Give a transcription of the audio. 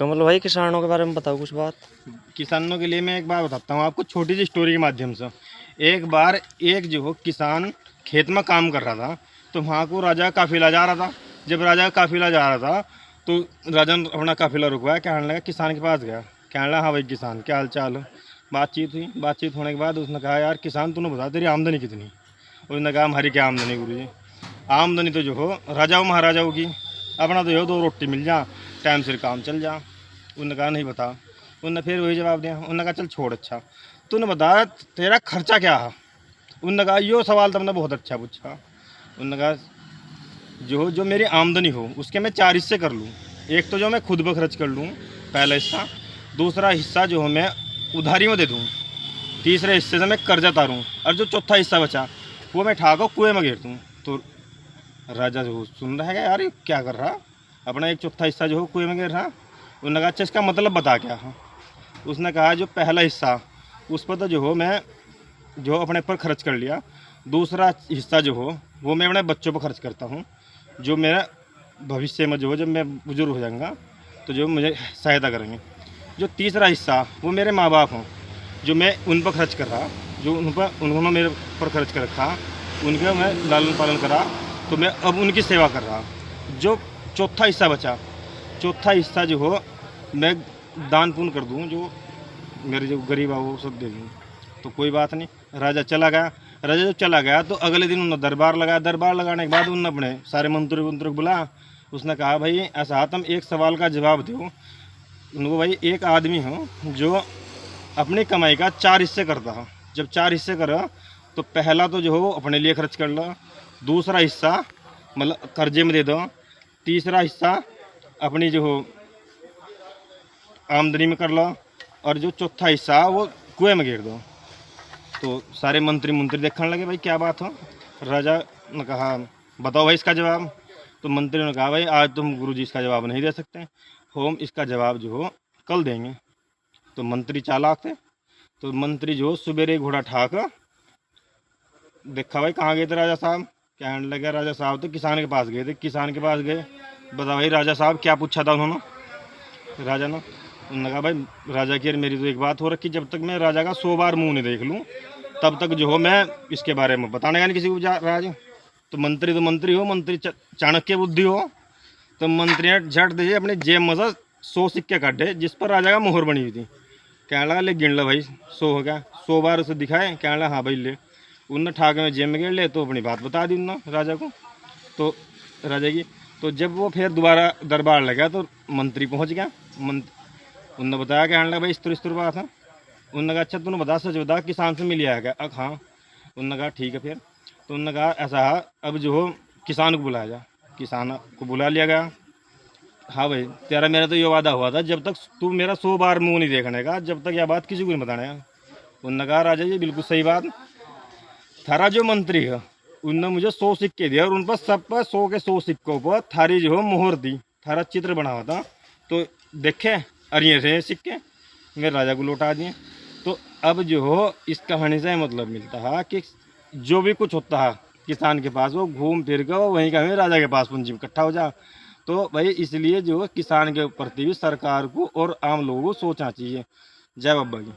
कमल भाई, किसानों के बारे में बताओ कुछ बात। किसानों के लिए मैं एक बात बताता हूँ आपको, छोटी सी स्टोरी के माध्यम से। एक बार एक जो हो किसान खेत में काम कर रहा था, तो वहाँ को राजा का काफिला जा रहा था। जब राजा का काफिला जा रहा था तो राजा ने अपना काफिला रुकवाया, कहने लगा किसान के पास गया, कहने लगा हाँ भाई किसान क्या हाल चाल है। बातचीत हुई, बातचीत होने के बाद उसने कहा यार किसान तूने बता तेरी आमदनी कितनी। उसने कहा हमारी क्या आमदनी गुरु जी, आमदनी तो जो हो राजाओं महाराजाओं की, अपना तो जो दो रोटी मिल जा, टाइम से काम चल जा। उन्होंने कहा नहीं बता। उनने फिर वही जवाब दिया। उन्होंने कहा चल छोड़, अच्छा तूने बता तेरा खर्चा क्या है। उन्होंने कहा यो सवाल तुमने बहुत अच्छा पूछा। उन्होंने कहा जो जो मेरी आमदनी हो उसके मैं 4 हिस्से कर लूँ। एक तो जो मैं खुद पर खर्च कर लूँ, पहला हिस्सा। दूसरा हिस्सा जो है मैं उधारी में दे दूँ। तीसरे हिस्से से मैं कर्जा तारूँ। और जो चौथा हिस्सा बचा वो मैं ठाको कुएँ में घेर दूँ। तो राजा जो सुन रहा है कि यार ये क्या कर रहा, अपना एक चौथा हिस्सा जो हो कुएँ में घेर रहा। उन्होंने कहा अच्छा इसका मतलब बता क्या है। उसने कहा जो पहला हिस्सा उस पर तो जो हो मैं जो अपने पर खर्च कर लिया। दूसरा हिस्सा जो हो वो मैं अपने बच्चों पर खर्च करता हूँ, जो मेरा भविष्य में जो हो जब मैं बुजुर्ग हो जाऊँगा तो जो मुझे सहायता करेंगे। जो तीसरा हिस्सा वो मेरे माँ बाप हों, जो मैं उन पर खर्च कर रहा, जो उन पर उन्होंने मेरे पर खर्च कर रखा, उनका मैं लालन पालन करा, तो मैं अब उनकी सेवा कर रहा। जो चौथा हिस्सा बचा, चौथा हिस्सा जो हो मैं दान पुण्य कर दूँ, जो मेरे जो गरीब है वो सब दे दूँ। तो कोई बात नहीं, राजा चला गया। राजा जब चला गया तो अगले दिन उन्होंने दरबार लगाया। दरबार लगाने के बाद उन्होंने अपने सारे मंत्री मंत्री को बुला। उसने कहा भाई ऐसा तुम एक सवाल का जवाब दो। उनको भाई एक आदमी हो जो अपनी कमाई का 4 हिस्से करता है। जब 4 हिस्से करो तो पहला तो जो हो अपने लिए खर्च कर लो, दूसरा हिस्सा मतलब कर्जे में दे दो, तीसरा हिस्सा अपनी जो हो आमदनी में कर लो, और जो चौथा हिस्सा वो कुएं में गिर दो। तो सारे मंत्री मंत्री देखने लगे भाई क्या बात हो। राजा ने कहा बताओ भाई इसका जवाब। तो मंत्री ने कहा भाई आज तुम गुरुजी इसका जवाब नहीं दे सकते, हम इसका जवाब जो हो कल देंगे। तो मंत्री चालाक थे, तो मंत्री जो सवेरे घोड़ा ठाक देखा भाई कहाँ गए थे राजा साहब। कहने लगे राजा साहब तो किसान के पास गए थे। किसान के पास गए, बता भाई राजा साहब क्या पूछा था उन्होंने। राजा ने उन्होंने कहा भाई राजा की मेरी तो एक बात हो रखी, जब तक मैं राजा का 100 बार मुंह नहीं देख लूँ तब तक जो हो मैं इसके बारे में बताने का नहीं किसी को राज। तो मंत्री हो, मंत्री चाणक्य बुद्धि हो। तो मंत्री ने झट दे अपने जेब में से 100 सिक्के काटे जिस पर राजा का मोहर बनी हुई थी। कहने लगा ले गिन लो भाई 100 हो गया। 100 बार उसे दिखाए, कहने लगा हाँ भाई ले। उनने ठाके में जेब में गिन ले तो अपनी बात बता दी उन्होंने राजा को। तो राजा की तो जब वो फिर दोबारा दरबार लगा तो मंत्री पहुंच गया। उनने बताया कहने लगा भाई इस तरह बात है। उन्होंने कहा अच्छा तूने बता सच बता किसान से मिल आया क्या। हाँ। उन्होंने कहा ठीक है फिर। तो उन्होंने कहा ऐसा है अब जो हो किसान को बुलाया जा। किसान को बुला लिया गया। हाँ भाई तेरा मेरा तो ये वादा हुआ था जब तक तू मेरा 100 बार मुंह नहीं देखने का, जब तक यह बात किसी को नहीं बताने का। उन्होंने कहा राजा जी बिल्कुल सही बात। थारा जो मंत्री है उनने मुझे 100 सिक्के दिए और उन पर सब पर 100 के 100 सिक्कों पर थारी जो हो मोहर दी, थारा चित्र बना हुआ था। तो देखे अरे थे सिक्के मेरे राजा को लौटा दिए। तो अब जो हो इस कहानी से मतलब मिलता है कि जो भी कुछ होता है किसान के पास वो घूम फिर कर वहीं का राजा के पास पूंजी इकट्ठा हो जा। तो भाई इसलिए जो किसान के प्रति भी सरकार को और आम लोगों को सोचना चाहिए। जय बाबा की।